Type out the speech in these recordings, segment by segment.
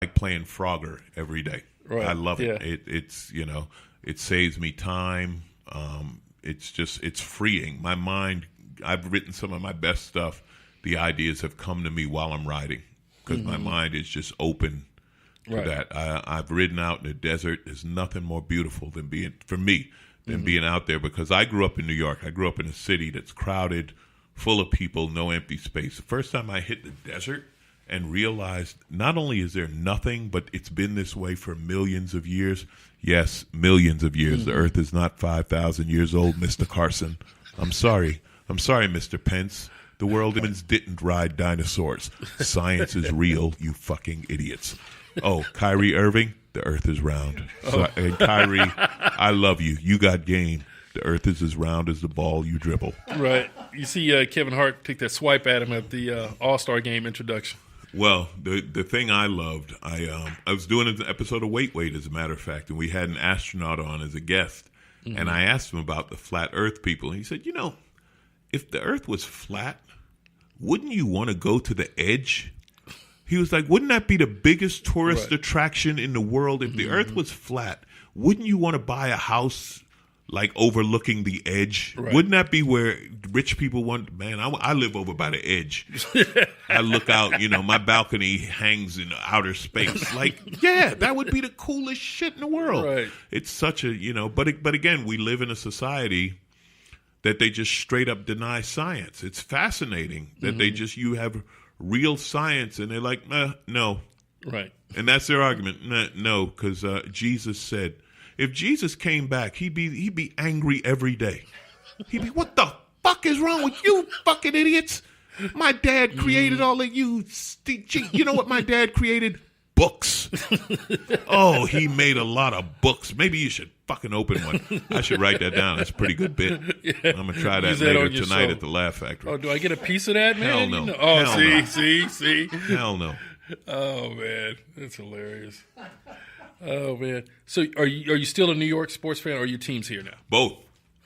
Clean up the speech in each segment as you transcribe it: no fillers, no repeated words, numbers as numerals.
like playing Frogger every day. Right. I love it. Yeah. It's it saves me time. It's freeing. My mind, I've written some of my best stuff. The ideas have come to me while I'm writing because my mind is just open to that. I've ridden out in the desert. There's nothing more beautiful than being out there, because I grew up in New York. I grew up in a city that's crowded, full of people, no empty space. The first time I hit the desert and realized not only is there nothing, but it's been this way for millions of years. Yes, millions of years. The earth is not 5,000 years old, Mr. Carson. I'm sorry, Mr. Pence. The world didn't ride dinosaurs. Science is real, you fucking idiots. Oh, Kyrie Irving, the earth is round. So, and Kyrie, I love you. You got game. The earth is as round as the ball you dribble. Right. You see Kevin Hart take that swipe at him at the All-Star Game introduction. Well, the thing I loved, I was doing an episode of Wait, as a matter of fact, and we had an astronaut on as a guest, and I asked him about the flat earth people, and he said, if the earth was flat, wouldn't you want to go to the edge? He was like, wouldn't that be the biggest tourist attraction in the world? If the earth was flat, wouldn't you want to buy a house like overlooking the edge? Right. Wouldn't that be where rich people want? Man, I live over by the edge. I look out, my balcony hangs in outer space. Like, yeah, that would be the coolest shit in the world. Right. It's such a, but again, we live in a society that they just straight up deny science. It's fascinating that you have real science and they're like, no. Right. And that's their argument. No, because Jesus said, if Jesus came back, he'd be angry every day. He'd be, what the fuck is wrong with you fucking idiots? My dad created all of you. You know what my dad created? Books. Oh, he made a lot of books. Maybe you should fucking open one. I should write that down. That's a pretty good bit. Yeah. I'm going to try that later tonight at the Laugh Factory. Oh, do I get a piece of that, man? Hell no. Oh, Hell see? Hell no. Oh, man. That's hilarious. Oh, man. So are you still a New York sports fan, or are your teams here now? Both.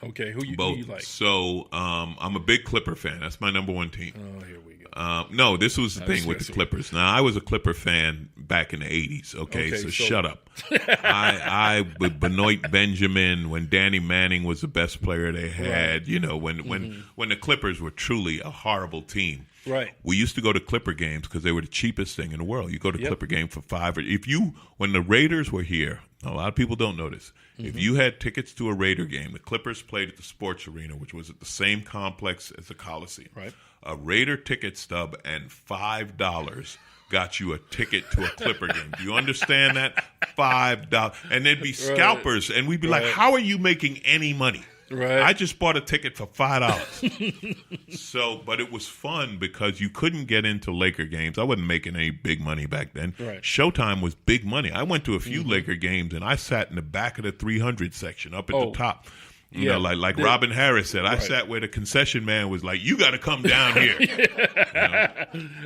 Okay. Who you like? So I'm a big Clipper fan. That's my number one team. Oh, here we go. No, this was the thing with the Clippers. Now, I was a Clipper fan back in the 80s, okay so shut up. I with Benoit Benjamin, when Danny Manning was the best player they had, when the Clippers were truly a horrible team. Right. We used to go to Clipper games because they were the cheapest thing in the world. You go to Clipper game for $5. When the Raiders were here, a lot of people don't know this. If you had tickets to a Raider game, the Clippers played at the Sports Arena, which was at the same complex as the Coliseum. Right. A Raider ticket stub and $5 got you a ticket to a Clipper game. Do you understand that? $5. And there'd be scalpers, and we'd be like, how are you making any money? Right. I just bought a ticket for $5. But it was fun because you couldn't get into Laker games. I wasn't making any big money back then. Right. Showtime was big money. I went to a few Laker games, and I sat in the back of the 300 section up at the top. You know, like Robin Harris said, I sat where the concession man was like, you got to come down here.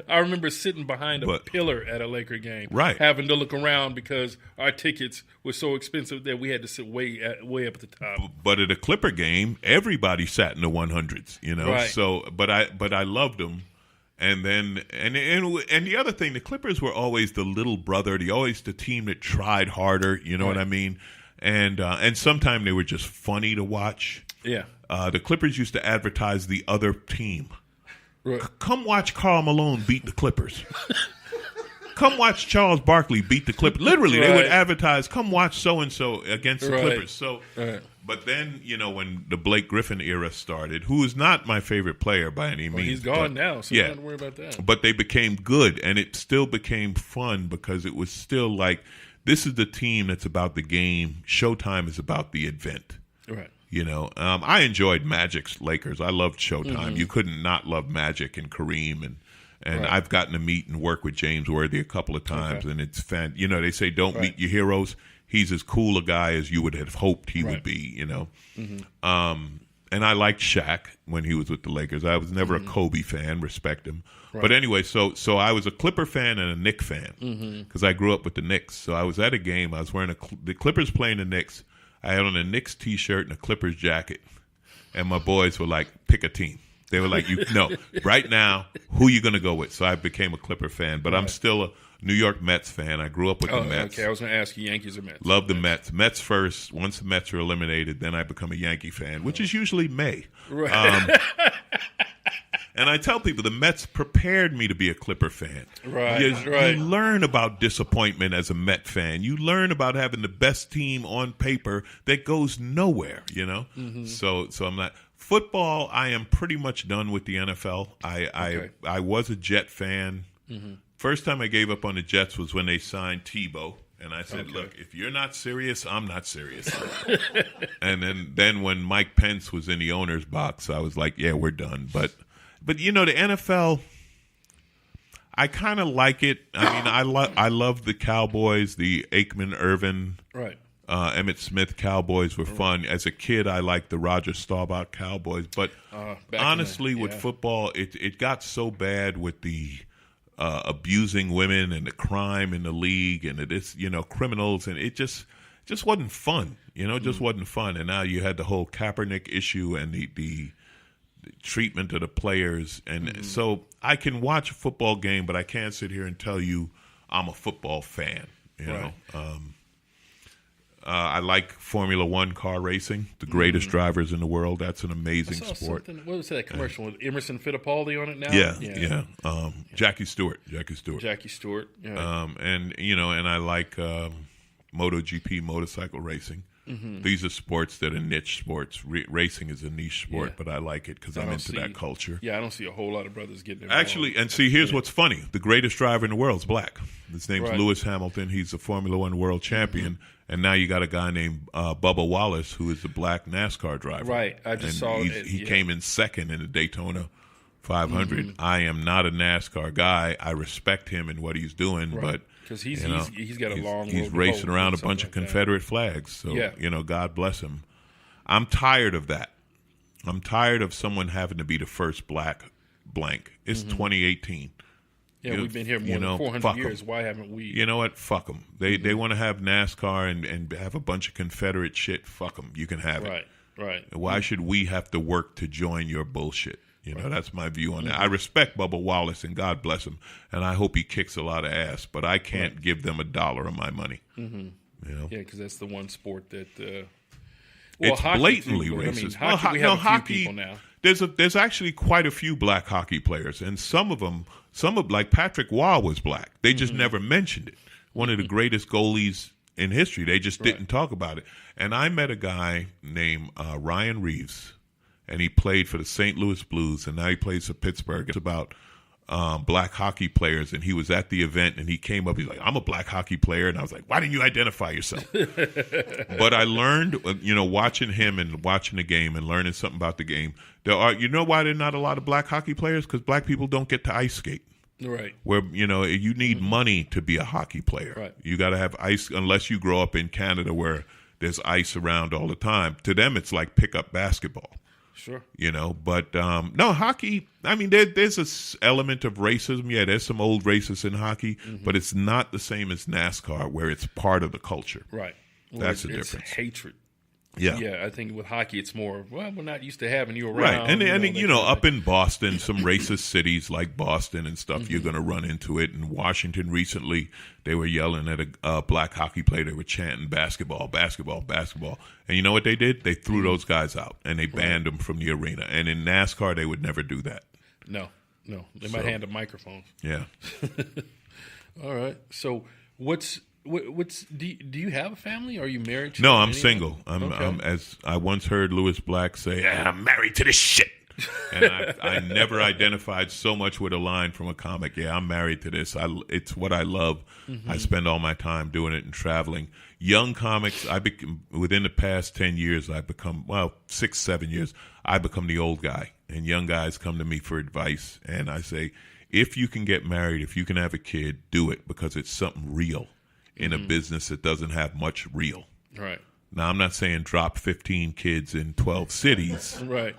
I remember sitting behind a pillar at a Laker game, having to look around because our tickets were so expensive that we had to sit way up at the top. But at a Clipper game, everybody sat in the 100s, Right. So, but I loved them. And then, and the other thing, the Clippers were always the little brother, the team that tried harder. You know what I mean? And sometimes they were just funny to watch. Yeah. The Clippers used to advertise the other team. Right. Come watch Karl Malone beat the Clippers. Come watch Charles Barkley beat the Clippers. Literally, they would advertise, come watch so-and-so against the Clippers. So, but then, when the Blake Griffin era started, who is not my favorite player by any means. He's gone now, so you don't have to worry about that. But they became good, and it still became fun because it was still like, this is the team that's about the game. Showtime is about the event. Right. I enjoyed Magic's Lakers. I loved Showtime. You couldn't not love Magic and Kareem, and I've gotten to meet and work with James Worthy a couple of times, and it's fan. They say don't meet your heroes. He's as cool a guy as you would have hoped he would be. And I liked Shaq when he was with the Lakers. I was never a Kobe fan. Respect him. Right. But anyway, so I was a Clipper fan and a Knicks fan because I grew up with the Knicks. So I was at a game. I was wearing the Clippers playing the Knicks. I had on a Knicks T-shirt and a Clippers jacket. And my boys were like, pick a team. They were like, right now, who you going to go with? So I became a Clipper fan. But I'm still a New York Mets fan. I grew up with the Mets. Okay, I was going to ask you Yankees or Mets. Love the Mets. Mets first. Once the Mets are eliminated, then I become a Yankee fan, which is usually May. Right. And I tell people the Mets prepared me to be a Clipper fan. Right, You learn about disappointment as a Met fan. You learn about having the best team on paper that goes nowhere, Mm-hmm. So I'm not. Football, I am pretty much done with the NFL. I was a Jet fan. Mm-hmm. First time I gave up on the Jets was when they signed Tebow. And I said, look, if you're not serious, I'm not serious. And then when Mike Pence was in the owner's box, I was like, yeah, we're done. But the NFL, I kind of like it. I mean, I love the Cowboys, the Aikman, Irvin, right. Emmitt Smith Cowboys were fun. As a kid, I liked the Roger Staubach Cowboys. But honestly, with football, it got so bad with the abusing women and the crime in the league and it's criminals, and it just wasn't fun. Just wasn't fun. And now you had the whole Kaepernick issue and the treatment of the players, and so I can watch a football game, but I can't sit here and tell you I'm a football fan. You know, I like Formula One car racing. The greatest drivers in the world. That's an amazing sport. What was that commercial with Emerson Fittipaldi on it now? Yeah. Jackie Stewart. Yeah. And and I like MotoGP, motorcycle racing. Mm-hmm. These are sports that are niche sports. Racing is a niche sport, but I like it because I'm into that culture. Yeah, I don't see a whole lot of brothers getting involved. Actually, and see, here's what's funny. The greatest driver in the world is black. His name's Lewis Hamilton. He's a Formula One world champion. Mm-hmm. And now you got a guy named Bubba Wallace, who is a black NASCAR driver. Right, I just saw it. He came in second in the Daytona 500. Mm-hmm. I am not a NASCAR guy. I respect him and what he's doing, but because he's got a long road he's racing around a bunch of Confederate flags. So God bless him. I'm tired of that. I'm tired of someone having to be the first black blank. It's 2018. Yeah, we've been here more than 400 years. Why haven't we? You know what? Fuck them. They want to have NASCAR and have a bunch of Confederate shit. Fuck them. You can have it. Right. Why should we have to work to join your bullshit? That's my view on that. I respect Bubba Wallace, and God bless him, and I hope he kicks a lot of ass, but I can't give them $1 of my money. Mm-hmm. Yeah, because that's the one sport that it's blatantly racist. Hockey, we have a few people now. There's actually quite a few black hockey players, and some of like Patrick Waugh was black. They just never mentioned it. One of the greatest goalies in history. They just didn't talk about it. And I met a guy named Ryan Reeves, and he played for the St. Louis Blues, and now he plays for Pittsburgh. It's about black hockey players, and he was at the event, and he came up. He's like, "I'm a black hockey player," and I was like, "Why didn't you identify yourself?" But I learned, watching him and watching the game and learning something about the game. You know why there are not a lot of black hockey players? Because black people don't get to ice skate. Right. Where, you need money to be a hockey player. Right. You got to have ice, unless you grow up in Canada where there's ice around all the time. To them, it's like pickup basketball. Sure. But no, hockey, I mean, there's an element of racism. Yeah, there's some old racists in hockey, but it's not the same as NASCAR where it's part of the culture. Right. Well, that's the difference. It's hatred. Yeah, I think with hockey it's more, we're not used to having you around. Right, and up in Boston, some racist cities like Boston and stuff, you're going to run into it. In Washington recently, they were yelling at a black hockey player. They were chanting basketball, basketball, basketball. And you know what they did? They threw those guys out, and they banned them from the arena. And in NASCAR, they would never do that. No. They might hand a microphone. Yeah. All right. So do you have a family? Are you married to? No, I'm single. I'm as I once heard Louis Black say, "I'm married to this shit." And I never identified so much with a line from a comic. Yeah, I'm married to this. It's what I love. Mm-hmm. I spend all my time doing it and traveling. Young comics, within the past 10 years, I've become, 6-7 years, I become the old guy. And young guys come to me for advice. And I say, if you can get married, if you can have a kid, do it, because it's something real in a business that doesn't have much real. Right. Now, I'm not saying drop 15 kids in 12 cities. Right.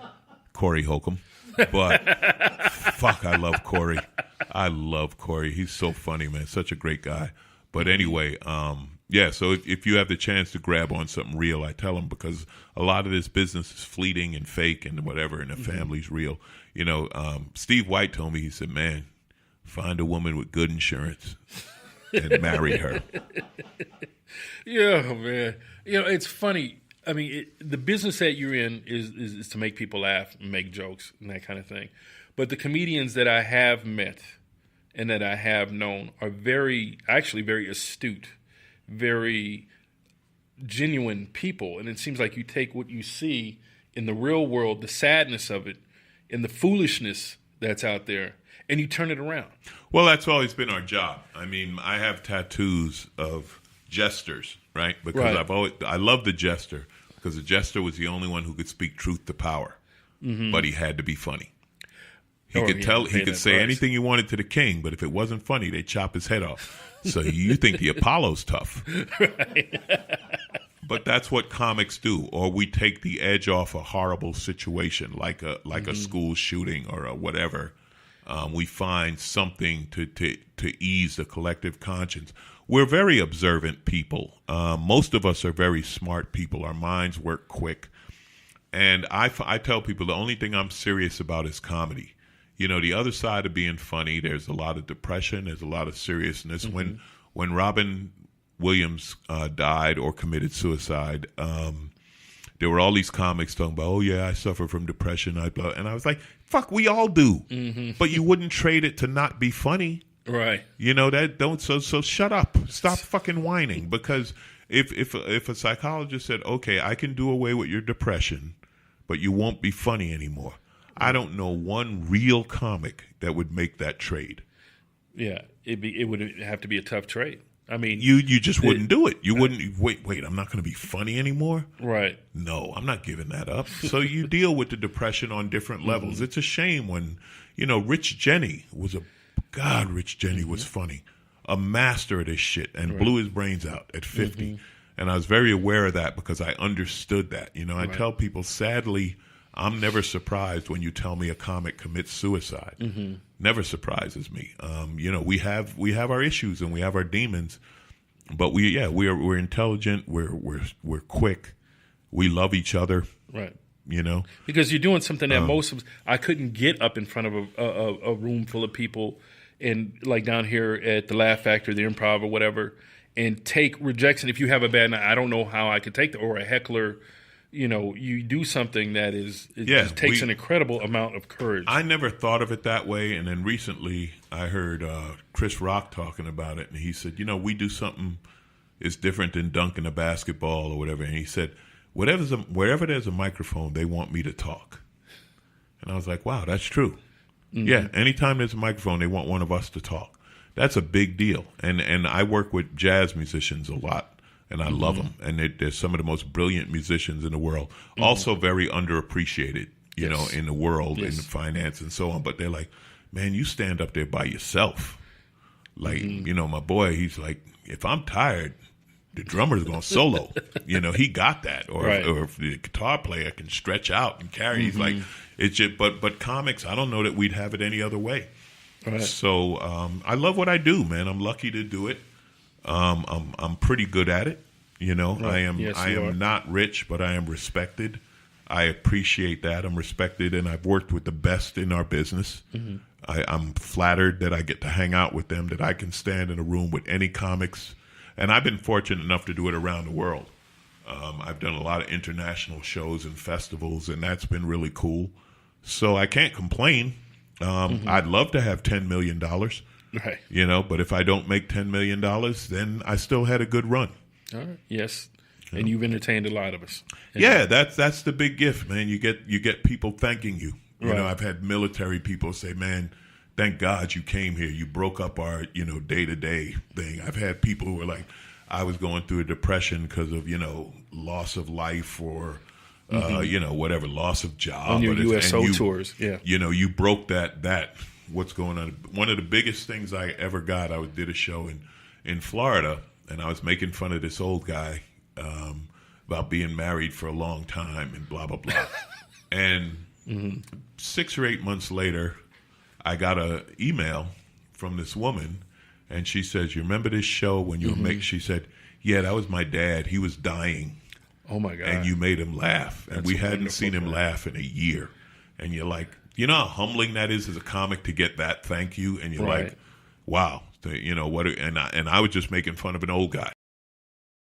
Corey Holcomb. But fuck, I love Corey. I love Corey. He's so funny, man. Such a great guy. But anyway, so if you have the chance to grab on something real, I tell them, because a lot of this business is fleeting and fake and whatever, and the family's real. Steve White told me, he said, man, find a woman with good insurance. and marry her. Yeah, man. It's funny. I mean, the business that you're in is to make people laugh and make jokes and that kind of thing. But the comedians that I have met and that I have known are very astute, very genuine people. And it seems like you take what you see in the real world, the sadness of it, and the foolishness that's out there, and you turn it around. Well, that's always been our job. I mean, I have tattoos of jesters, right? Because I love the jester, because the jester was the only one who could speak truth to power, but he had to be funny. He could say anything he wanted to the king, but if it wasn't funny, they'd chop his head off. So you think the Apollo's tough. Right. But that's what comics do, or we take the edge off a horrible situation, like a school shooting or a whatever. We find something to ease the collective conscience. We're very observant people. Most of us are very smart people. Our minds work quick. And I tell people the only thing I'm serious about is comedy. The other side of being funny, there's a lot of depression, there's a lot of seriousness. Mm-hmm. When Robin Williams died or committed suicide, there were all these comics talking about, oh yeah, I suffer from depression, and I was like, fuck, we all do. Mm-hmm. But you wouldn't trade it to not be funny. Right. So shut up. Stop fucking whining. Because if a psychologist said, okay, I can do away with your depression, but you won't be funny anymore, I don't know one real comic that would make that trade. Yeah, it would have to be a tough trade. I mean, you just wouldn't do it. You wouldn't wait. I'm not going to be funny anymore. Right? No, I'm not giving that up. So you deal with the depression on different levels. Mm-hmm. It's a shame when Rich Jenny was funny, a master of this shit, and blew his brains out at 50. Mm-hmm. And I was very aware of that because I understood that. I tell people, sadly, I'm never surprised when you tell me a comic commits suicide. Mm-hmm. Never surprises me. We have our issues and we have our demons, but we're intelligent. We're quick. We love each other. Right. Because you're doing something that I couldn't get up in front of a room full of people, and like down here at the Laugh Factory, the Improv or whatever, and take rejection. If you have a bad night, I don't know how I could take that, or a heckler. You do something that just takes an incredible amount of courage. I never thought of it that way, and then recently I heard Chris Rock talking about it, and he said, we do something is different than dunking a basketball or whatever, and he said, wherever there's a microphone, they want me to talk. And I was like, wow, that's true. Mm-hmm. Yeah, anytime there's a microphone, they want one of us to talk. That's a big deal, and I work with jazz musicians a lot. And I love them. And they're some of the most brilliant musicians in the world. Mm-hmm. Also very underappreciated, in the world, in finance and so on. But they're like, man, you stand up there by yourself. Like, my boy, he's like, if I'm tired, the drummer's going to solo. He got that. Or if the guitar player can stretch out and carry, he's like, it's just, but comics, I don't know that we'd have it any other way. Right. So I love what I do, man. I'm lucky to do it. I'm pretty good at it. Right. I am not rich, but I am respected. I appreciate that. I'm respected, and I've worked with the best in our business. Mm-hmm. I'm flattered that I get to hang out with them, that I can stand in a room with any comics. And I've been fortunate enough to do it around the world. I've done a lot of international shows and festivals, and that's been really cool. So I can't complain. I'd love to have $10 million. Right. But if I don't make $10 million, then I still had a good run. All right. Yes. And you've entertained a lot of us. Yeah, that's the big gift, man. You get people thanking you. I've had military people say, man, thank God you came here. You broke up our, day-to-day thing. I've had people who were like, I was going through a depression because of, loss of life or, whatever, loss of job. On your USO tours, yeah. You broke that. What's going on? One of the biggest things I ever got, I did a show in Florida, and I was making fun of this old guy about being married for a long time and blah, blah, blah. And 6 or 8 months later, I got an email from this woman, and she says, you remember this show when you were making, she said, yeah, that was my dad. He was dying. Oh, my God. And you made him laugh. And we hadn't seen him laugh in a year. And you're like, you know how humbling that is as a comic to get that thank you? And you're like, wow. Say, you know what? And I was just making fun of an old guy.